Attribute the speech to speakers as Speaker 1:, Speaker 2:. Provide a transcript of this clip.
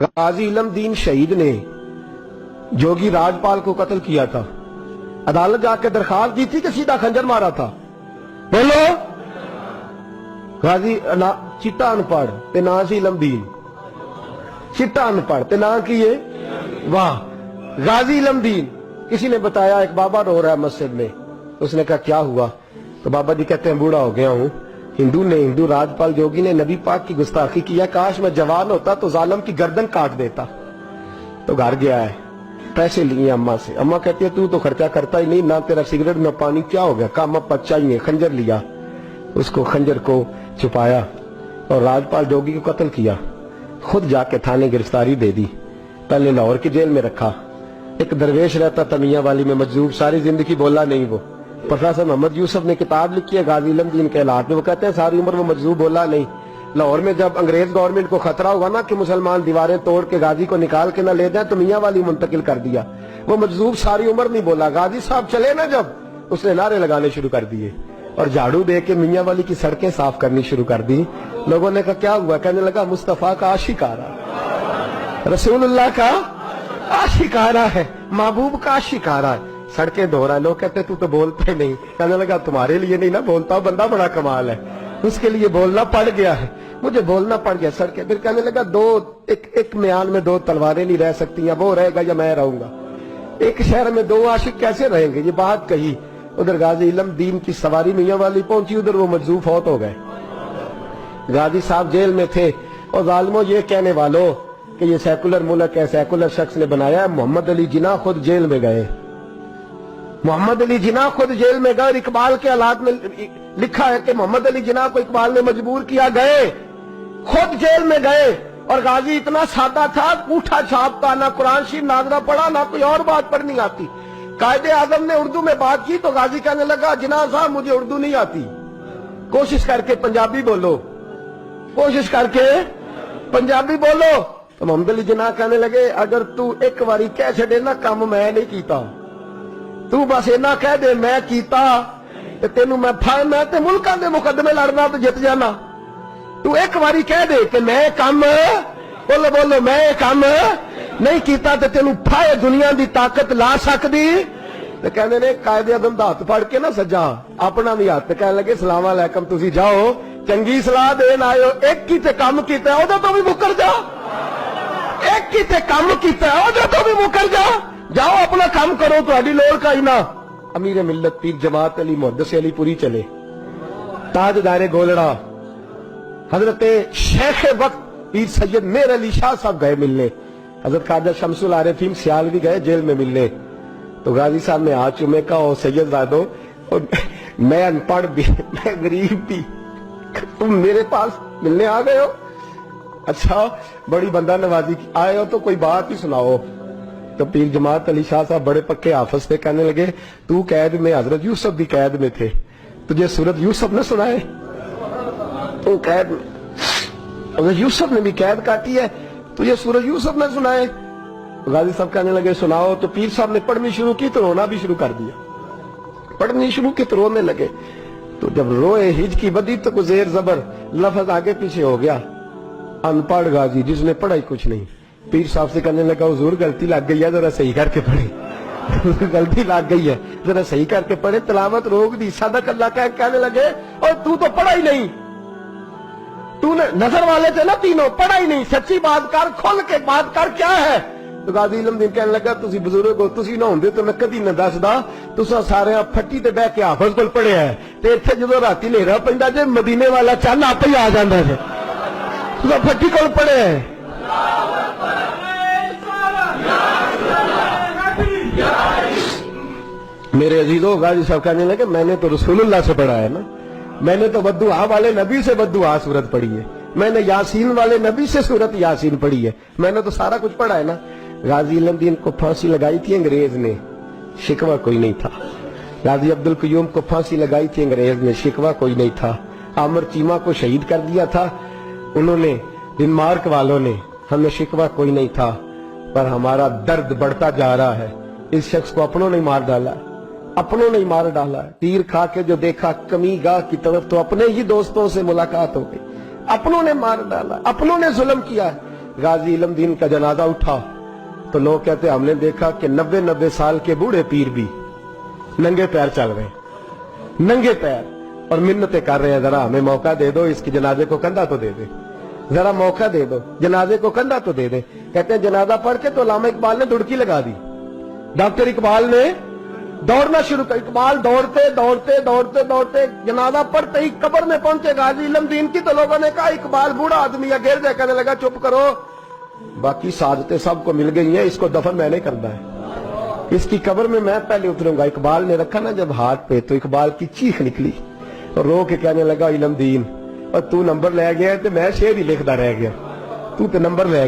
Speaker 1: गाजी इलम दीन शहीद ने जोगी राजपाल को कत्ल किया था। अदालत जाकर दरखास्त दी थी कि सीधा खंजर मारा था। बोलो, गाजी चिट्टा अनपढ़ ते ना सी इलम दीन, चिट्टा अनपढ़ ते ना की ये वाह गाजी इलम दीन। किसी ने बताया एक बाबा रो रहा है मस्जिद में। उसने कहा क्या हुआ? तो बाबा जी कहते हैं बूढ़ा हो गया हूं। हिंदू राजपाल जोगी ने नबी पाक की गुस्ताखी किया, काश मैं जवान होता तो जालिम की गर्दन काट देता। तो घर गया है, पैसे लिए अम्मा से। अम्मा कहती है तू तो खर्चा करता ही नहीं, ना तेरा सिगरेट ना पानी, क्या हो गया? काम अब बच्चा ही है। खंजर लिया, उसको खंजर को छुपाया और राजपाल जोगी को कत्ल किया। खुद जाके थाने गिरफ्तारी दे दी। पहले लाहौर की जेल में रखा। एक दरवेश रहता था मियां वाली में मजदूर, सारी जिंदगी बोला नहीं। वो प्रोफेसर मोहम्मद यूसुफ ने किताब लिखी है गाजी इलम दीन के हालात में। वो कहते हैं सारी उम्र वो मजदूर बोला नहीं। लाहौर में जब अंग्रेज गवर्नमेंट को खतरा हुआ ना कि मुसलमान दीवारें तोड़ के गाजी को निकाल के ना ले जाए, तो मियां वाली मुंतकिल कर दिया। वो मजदूर सारी उम्र नहीं बोला। गाजी साहब चले ना जब, उसने नारे लगाने शुरू कर दिए और झाड़ू दे के मियां वाली की सड़कें साफ करनी शुरू कर दी। लोगों ने कहा क्या हुआ? कहने लगा मुस्तफा का आशिक आ रहा, रसूलुल्लाह का आशिक आ रहा है, महबूब का आशिक आ रहा है, सड़कें धो रहा है। लोग कहते तू तो बोलता ही नहीं। कहने लगा तुम्हारे लिए नहीं ना बोलता, बंदा बड़ा कमाल है, उसके लिए बोलना पड़ गया है, मुझे बोलना पड़ गया सड़कें। फिर कहने लगा एक म्यान में दो तलवारें नहीं रह सकती, या वो रहेगा या मैं रहूंगा। एक शहर में दो आशिक कैसे रहेंगे? ये बात कही। उधर गाजी इलम दीन की सवारी मियां वाली पहुंची, उधर वो मजदूर फौत हो गए। गाजी साहब जेल में थे और जालिमों ये कहने वालों कि ये सेकुलर मुल्क है, सेकुलर शख्स ने बनाया है। मोहम्मद अली जिन्ना खुद जेल में गए। मोहम्मद अली जिन्ना खुद जेल में गए। इकबाल के हालात में लिखा है कि मोहम्मद अली जिन्ना को इकबाल ने मजबूर किया, गए खुद जेल में गए। और गाजी इतना सादा था, अंगूठा छापता, ना कुरान शरीफ नाजरा पढ़ा, ना कोई और बात पढ़नी आती। कायदे आजम ने उर्दू में बात की तो गाजी कहने लगा जिन्ना साहब मुझे उर्दू नहीं आती, कोशिश करके पंजाबी बोलो, कोशिश करके पंजाबी बोलो। तो मोहम्मद अली जिन्ना कहने लगे अगर तू एक बारी कह छड़े ना काम मैं नहीं कीता, तू बस इना कह दे मैं कीता ते तेनू मैं फड़, मैं ते मुल्कां दे मुकदमे लड़ना तो जित जाना। तू एक बारी कह दे कि मैं काम, बोलो बोलो, मैं काम नहीं कीता ते तेनू फाए दुनिया दी ताकत ला सकदी। ते कहंदे ने कायदे आज़म दा हत्थ फड़ के ना सज्जा अपना भी हत्थ, कहने लगे सलाम अलैकुम, तुसी जाओ चंगी सलाह देन आयो, एक ही ते काम कीता ओदे तो भी मुकर जा, एक ही ते काम कीता ओदे तो भी मुकर जा, जाओ अपना काम करो, तुम्हारी लोड़ का ही ना। अमीर मिल्लत पीर जमात अली मुहद्दिस अली पुरी चले, ताजदारे गोलड़ा हजरत शेख वक्त पीर सैयद मेर अली शाह साहब गए मिलने। हजरत ख्वाजा शमसुल आरिफीन सियाल भी गए जेल में मिलने। तो गाजी साहब ने हाथ चूमे का और सैयद जादो और मैं अनपढ़ भी, मैं गरीब भी, तुम मेरे पास मिलने आ गए हो? अच्छा बड़ी बंदा नवाजी आए हो तो कोई बात ही सुनाओ। तो पीर जमात अली शाह साहब बड़े पक्के हाफिज थे, कहने लगे तू कैद में, हजरत यूसुफ भी कैद में थे, तुझे सूरत यूसुफ ने सुनाए? तू कैद में, हजरत यूसुफ ने भी कैद काटी है, तुझे सूरत यूसुफ ने सुनाए? तो गाजी साहब कहने लगे सुनाओ। तो पीर साहब ने पढ़नी शुरू की तो रोना भी शुरू कर दिया। पढ़नी शुरू की तो रोने लगे। तो जब रोए हिज की बदी तो कुछ जेर जबर लफ्ज आगे पीछे हो गया। अनपढ़ गाजी जिसने पढ़ा ही कुछ नहीं, पीर साहब से कहने लगा हुजूर गलती लग गई है, जरा सही करके पढ़े। गलती लग गई है, जरा सही करके पढ़े, तलावत रोक दी, सदक अल्लाह का। कहने लगे और तू तो पढ़ा ही नहीं, तूने नजर वाले थे ना तीनों, पढ़ा ही नहीं, सच्ची बात कर, खोल के बात कर, क्या है? तो गाजी इलम दीन कहने लगा तुसी बुजुर्ग हो, तुसी ना होंदे तो मैं कदी ना दसदा, तुसा सारे फट्टी ते बह के हाफिज कोल पढ़िया है, ते इत्थे जदों राती नेरा पैंदा जे मदीने वाला चंद आपे ही आ जांदा है, तुसा फट्टी कोल पढ़िया है। मेरे अजीजों, गाजी साहब कहने लगे मैंने तो रसूलुल्लाह से पढ़ा है ना, मैंने तो बद्दुआ वाले नबी से बद्दुआ सूरत पढ़ी है, मैंने यासीन वाले नबी से सूरत यासीन पढ़ी है, मैंने तो सारा कुछ पढ़ा है ना। गाजी इलम दीन को फांसी लगाई थी अंग्रेज ने, शिकवा कोई नहीं था। गाजी अब्दुल कयूम को फांसी लगाई थी अंग्रेज ने, शिकवा कोई नहीं था। आमिर चीमा को शहीद कर दिया था उन्होंने, डेनमार्क वालों ने, हमें शिकवा कोई नहीं था। पर हमारा दर्द बढ़ता जा रहा है। इस शख्स को अपनों ने मार डाला, अपनों ने मार डाला। तीर खा के जो देखा कमी गाह की तरफ तो अपने ही दोस्तों से मुलाकात हो गई, अपनों ने मार डाला, अपनों ने जुल्म किया। गाजी इल्म दीन का जनाजा उठा तो लोग कहते हमने देखा कि 90-90 साल के बूढ़े पीर भी नंगे पैर चल रहे हैं, नंगे पैर, और मिन्नतें कर रहे हैं, जरा हमें मौका दे दो, इसके जनाजे को कंधा तो दे दे, जरा मौका दे दो, जनाजे को कंधा तो दे दे। कहते हैं जनाजा पढ़ के तो अल्लामा इकबाल ने दुड़की लगा दी, डॉक्टर इकबाल ने दौड़ना शुरू कर। इकबाल दौड़ते दौड़ते दौड़ते दौड़ते जनाजा पढ़ते ही कब्र में पहुंचे गाजी इल्म दीन की, तो लोगों ने कहा इकबाल बूढ़ा आदमी है, गिर जाए। कहने लगा चुप करो, बाकी साजतें सबको मिल गई हैं, इसको दफन मैंने करना है, इसकी कब्र में मैं पहले उतरूंगा। इकबाल ने रखा ना जब हाथ पे, तो इकबाल की चीख निकली और रो के कहने लगा इल्म दीन, और तू नंबर ले गया तो मैं शेर ही लिखता रह गया, तू तो नंबर ले गया।